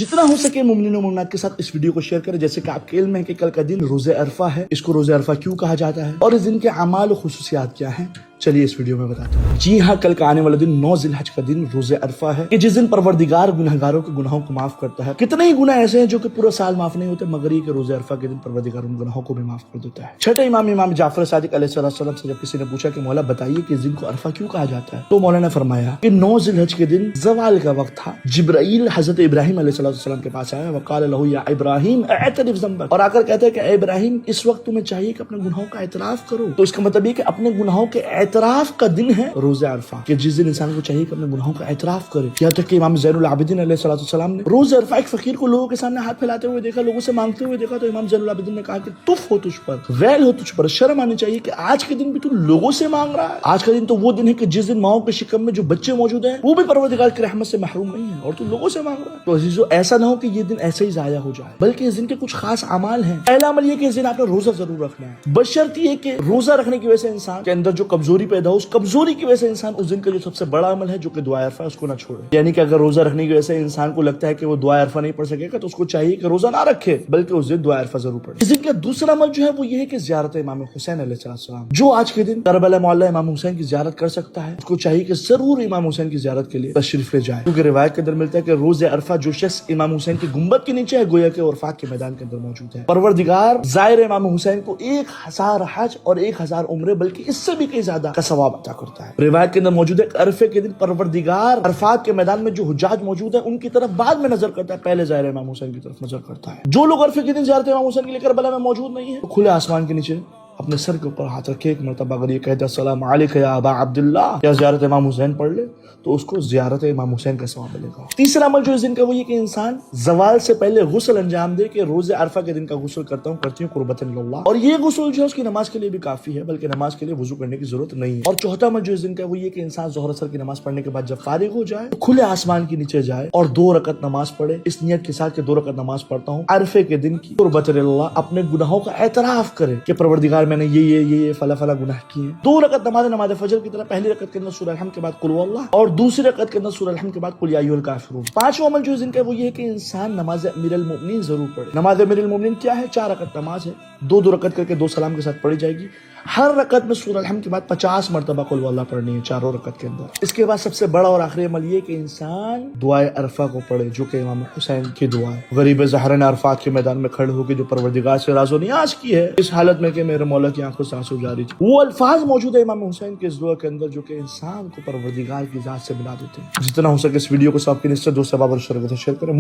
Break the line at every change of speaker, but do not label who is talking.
जितना हो सके मुमिनीन और मुमिनात के साथ इस वीडियो को शेयर करें। जैसे कि आपके इल्म है कि कल का दिन रोज़े अरफा है, इसको रोज़े अरफा क्यों कहा जाता है और इस दिन के अमाल और खुसूसियात क्या हैं, चलिए इस वीडियो में बताता हूँ। जी हाँ, कल का आने वाला दिन 9 जिलहज का दिन रोज़े अरफा है कि जिस दिन परवरदिगार गुनहगारों के गुनाहों को माफ करता है। कितने ही गुनाह ऐसे हैं जो कि पूरा साल माफ नहीं होते, मगर ये कि रोज़े अरफा के दिन परवरदिगार उन गुनाहों को भी माफ कर देता है। छठे इमाम जाफर सादिक अलैहिस्सलाम से जब किसी ने पूछा कि मौला बताइए कि इस दिन को अरफा क्यों कहा जाता है, तो मौला ने फरमाया कि 9 जिलहज के दिन ज़वाल का वक्त था। जिब्राइल हजरत इब्राहिम अलैहिस्सलाम के पास आया, वक़ाल लहू या इब्राहिम अअतरिफ ज़ंबक, और आकर कहते हैं कि इब्राहिम इस वक्त तुम्हें चाहिए कि अपने गुनाहों का एतराफ करो। तो इसका मतलब ये कि अपने गुनाहों के एतराफ का दिन है रोज़े अरफा, कि जिस दिन इंसान को चाहिए कि अपने गुनाहों का एतराफ करे। यहाँ तक कि इमाम ज़ैनुल आबिदीन अलैहिस्सलाम ने रोज़े अरफा एक फकीर को लोगों के सामने हाथ फैलाते हुए देखा, लोगों से मांगते हुए देखा, तो इमाम ज़ैनुल आबिदीन ने कहा कि तुफ हो तुझ पर, वैल हो तुझ पर, शर्म आनी चाहिए कि आज के दिन भी तू लोगों से मांग रहा है। आज का दिन तो वो दिन है कि जिस दिन माओ के शिकम में जो बच्चे मौजूद हैं वो भी परवरदिगार की रहमत से महरूम नहीं है और तू लोगों से मांग रहा है। तो अजीजों, ऐसा ना हो कि ये दिन ऐसे ही जाया हो जाए, बल्कि इस दिन के कुछ खास अमाल हैं। पहला अमल ये कि इस दिन आपने रोजा जरूर रखना है, बशर्ते ये कि रोजा रखने की वजह से इंसान के अंदर जो कमजोरी पैदा हो, उस कमजोरी की वजह से इंसान उस दिन का जो सबसे बड़ा अमल है जो कि दुआ अरफा, उसको ना छोड़े। यानी कि अगर रोजा रखने की वजह से इंसान को लगता है कि वो दुआ अरफा नहीं पढ़ सकेगा, तो उसको चाहिए कि रोजा ना रखे, बल्कि उस दिन दुआ अरफा जरूर पढ़े। इस दिन का दूसरा अमल जो है वो ये है कि ज़ियारत इमाम हुसैन अलैहिस्सलाम, जो आज के दिन करबला मोहल्ला इमाम हुसैन की ज़ियारत कर सकता है, उसको चाहिए कि जरूर इमाम हुसैन की ज़ियारत के लिए तशरीफ ले जाए, क्योंकि रिवायत के अंदर मिलता है कि रोज़े अरफा जो शख्स इमाम हुसैन की गुंबद के नीचे है, गोया के उरफा के मैदान के अंदर मौजूद है, परवरदिगार ज़ाहिर इमाम हुसैन को 1000 हज और 1000 उम्रे, बल्कि इससे भी कई ज्यादा का सवाब अता करता है। रिवायत के अंदर मौजूद है अरफे के दिन परवरदिगार अरफात के मैदान में जो हुज्जाज मौजूद है उनकी तरफ बाद में नजर करता है, पहले ज़ाहिर इमाम हुसैन की तरफ नजर करता है। जो लोग अरफे के दिन ज़ियारत इमाम हुसैन के लिए करबला में मौजूद नहीं है, तो खुले आसमान के नीचे अपने सर के ऊपर हाथ रखे, एक मरतबा अगर ये कहता अस्सलाम अलैका या अबा अब्दुल्ला, या ज़ियारत इमाम हुसैन पढ़ ले, तो उसको ज़ियारत इमाम हुसैन का सवाब मिलेगा। तीसरा अमल जो इस दिन का वो ये कि इंसान ज़वाल से पहले गुस्ल अंजाम दे के रोज़े अरफा के दिन का गुस्ल करती हूँ कुर्बतन लिल्लाह, और ये गुस्ल जो है उसकी नमाज के लिए भी काफी है, बल्कि नमाज के लिए वुजू करने की जरूरत नहीं है। और चौथा अमल जो इस दिन का वो ये कि इंसान ज़ोहर असर की नमाज पढ़ने के बाद जब फारिग हो जाए, तो खुले आसमान के नीचे जाए और 2 रकत नमाज पढ़े, इस नियत के साथ कि 2 रकत नमाज पढ़ता हूँ अरफे के दिन की कुर्बतन लिल्लाह, अपने गुनाहों का एतराफ करे कि परवरदिगार मैंने ये फला फला गुनाह किए। 2 रकत नमाज फजर की तरह, पहली रकत के अंदर सूरह अल-हम्द के बाद कुल हुवल्लाह, और दूसरी रकत के अंदर सूरह अल-हम्द के बाद कुल या अय्युहल काफिरून। पांचवा अमल जो इनका वो ये है कि इंसान नमाज अमीरुल मोमिनीन जरूर पढ़े। नमाज अमीरुल मोमिनीन क्या है? 4 रकत नमाज है, 2 रकत करके 2 सलाम के साथ पढ़ी जाएगी। हर रकत में सूरह अल-हम्द के बाद 50 मरतबा कुल हुवल्लाह पढ़नी है, चारों रकत के अंदर। इसके बाद सबसे बड़ा और आखिरी अमल ये कि इंसान दुआए अरफा को पढ़े, जो कि इमाम हुसैन की दुआ है। गरीब ज़हरा ने अरफात के मैदान में खड़े होकर जो परवरदिगार से राज़ो नियाज़ की है, इस हालत में कि मेरे मौला की आंखों से आंसू जारी थे, वो अल्फाज मौजूद है इमाम हुसैन के इस दुआ के अंदर, जो कि इंसान को परवरदिगार की ज़ात से मिला देते हैं। जितना हो सके इस वीडियो को सबके निश्चित दोस्त शेयर करें।